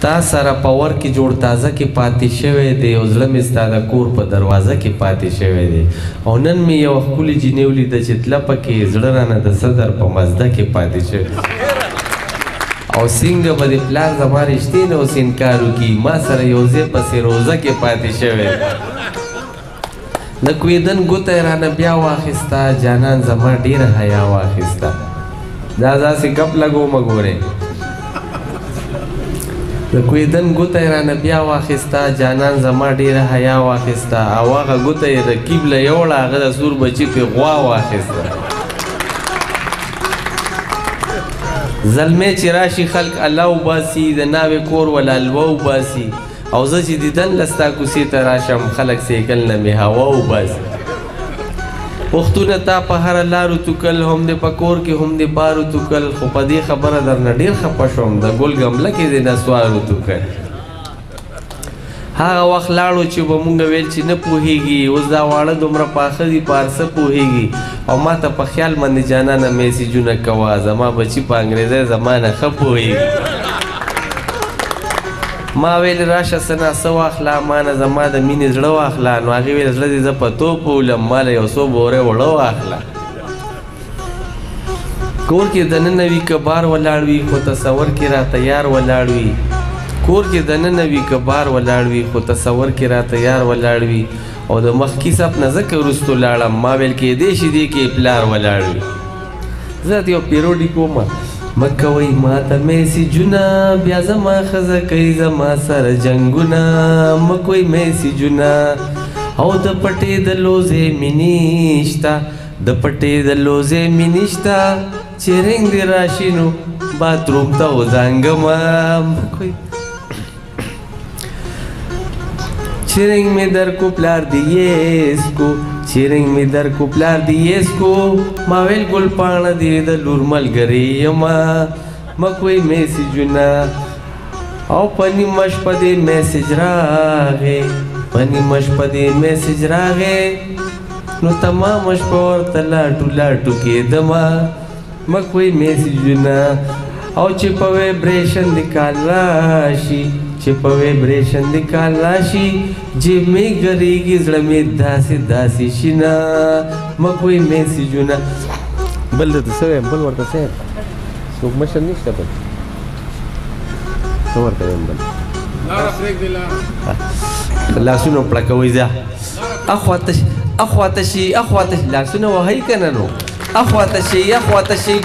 تا سره په ور کې جوړ تازه کې پاتې شوی دی او زړه مې ستا د کور په دروازه کې پاتې شوی دی او نن مې یوه ښکلې جینۍ ولیده چې تله پکې زړه رانه د صدر په مزده کې پاتې شوی او څنګه به د پلار زما رښتې نه اوس انکار وکړي ما سره یو ځای پسې روزه کې پاتې شوی د کویدن ګوته یې رانه بیا واخیسته جانان زما ډېره حیا واخیسته دا داسې ګپ لګومه ګورې د کویدن ګوته یې رانه بیا واخیسته جانان زما ډېره حیا واخیسته او هغه ګوته یې رقیب له یوړه هغه د سور بچي پې غوا واخیسته زلمی چې راشي خلک الله وباسي د ناوې کور ولا الوه وباسي او زه چې دیدن له ستا کوڅې ته راشم خلک سیکل نه مې هوا وباسي پښتونه تا په هره لارو توکل هم د په کور کې هم د بارو توکل خو په دې خبره درنه ډېر خفه شوم د ګل ګمله کې د نسوارو توکل هغه وخت لاړو چې به مونږ ویل چې نه پوهېږي اوس دا واړه دومره پاخه دي په هر څه پوهېږي او ما ته په خیال باندې جانانه میسیجونه کوه زما بچي په انګریزۍ زما نه ښه پوهېږي ما ویل راشه څه ناسه واخله ما نه زما د مینې زړه واخله نو هغې ویل زړه دې زه په توپ وولم ما له یو څو بورې وړه واخله کور کې دننه وي که بار ولاړ وي خو تصور کې راته یار ولاړ وي کور کې دننه وي که بار ولاړ وي خو تصور کې راته یار ولاړ وي او د مخکې صف نه ځکه وروستو لاړم ما ویل کېدی شي دې کې پلار ولاړ وي زه یو پیروډي کومه مکوئ ماته میسیجونه بیا زما ښځه کوي زما سره جنګونه مکوئ میسیجونه او د پټې د لوزې مینې شته د پټې د لوزې مینې شته چې رنګ دې راشي نو باتروم ته وزانګمه مکوئ چرنگ میں در کو پلار دیئے اس کو چرنگ میں در کو پلار دیئے اس کو ماویل گل پانا دی دا لور ملگری یما مکوئی میسیجونا او پنی مش پدے میسیج راغے پنی مش پدے میسیج راغے نو تمامش پور تلاٹو لاٹو کے دما مکوئی میسیجونا او چې په ویبریشن د کال راشي چې په ویبریشن د کال راشي جیب مې ګرېږي زړه مې داسې داسې شینه مکوئ میسیجونه بل درته څه وایم بل ورته څه وایم څوک مشر نشته بل څه ورته وایم بل لاسونه پړکوئ ځه اخواته شي لاسونه وهئ که نه نو اخواته شي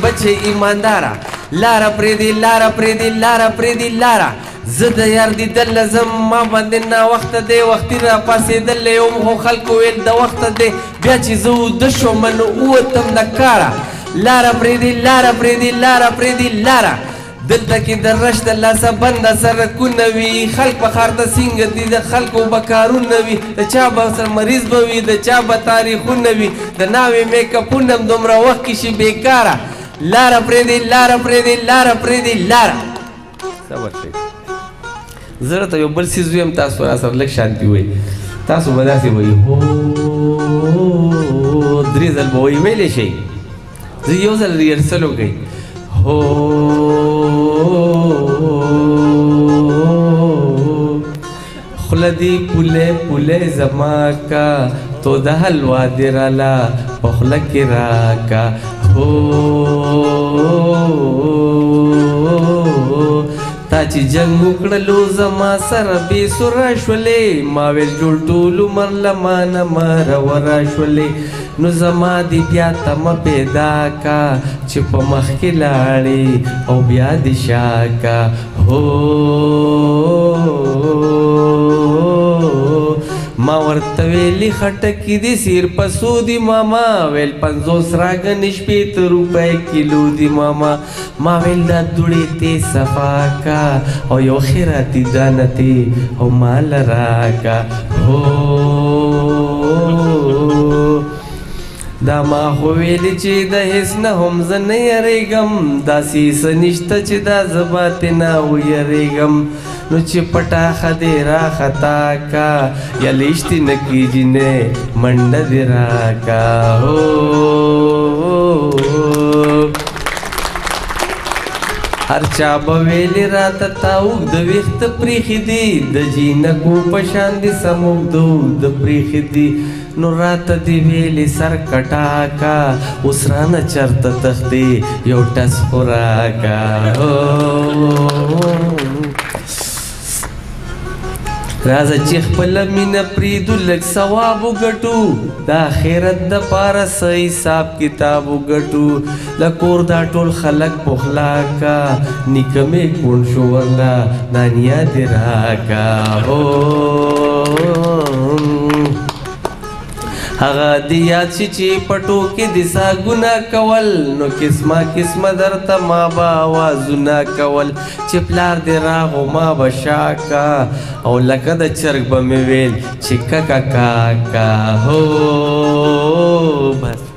بچې ایمانداره لاره پرېږدي لاره زه د یار دیدل لازم ما باندې ناوخته دی وختي راپاڅېدل یم خو خلکو ویل د وخته دی بیا چې زه وده شوم نو ووتم د کاره لاره پرېږدي لاره دلته کې د رش د لاسه بنده سرکونه وي خلک په ښار ته څنګه دي د خلکو به کارونه وي د چا به سره مریض به وي د چا به تاریخونه وي د ناوې میکاپونه هم دومره وخت کې شي بېکاره لاره پرېږدي صبر شئ زه راته یو بل څیز ویم تاسو را سره لږ شانتي وایي تاسو به داسې وایي هو درې ځل به وایي ویلی شئ زه یو ځل ریهرسل وکئ هو خوله دې پولی زما کا تو د حلوا دې راله په خوله کې راکا هو تا چې جنګ وکړلو زما سره بې سوره شولې ما ویل جوړ ټول عمر له مانه مرور شولې نو زما دې بیا تمه پیدا کا چې په مخکې لاړې او بیا دې شا کا هو ما ورته ویلي خټکي دي سیر په څو دي ماما ویل 50 راګنې شپېته روپۍ کیلو دي ماما ما ویل دا دوړې تې صفا کا او یو خیراتي دانه تې او مال راکا هو دا ما خو ویلې چې د هېڅ نه هم زه نه یریږم داسې څه نشته چې دا زه به ترې نه ویریږم نو چې پټاخه دې راخطا کا یا لیشتې نه کېږي نه منډه دې راکا هر چا به ویلې راته تا اوږده ویښته پریښي دي د جینکو په شان دي سم اوږده اوږده پریښي دي نو راته دې ویلې سر کټاکا اوس رانه چرته تښتې یو ټس خو راکا راځه چې خپله مینه پرېږدو لږ ثواب وګټو د آخرت دپاره څه حساب کتاب وګټو له کور دا ټول خلک پخلا کا نیکه مې کوڼ شو والله نانیا دې راکا هغه دې یاد شي چې په ټوکې دې سا ګناه کول نو قسمه قسمه درته ما به آوازونه کول چې پلار دې راغو ما به شاکا او لکه د چرګ به مې ویل چې ککا کاکا هو بس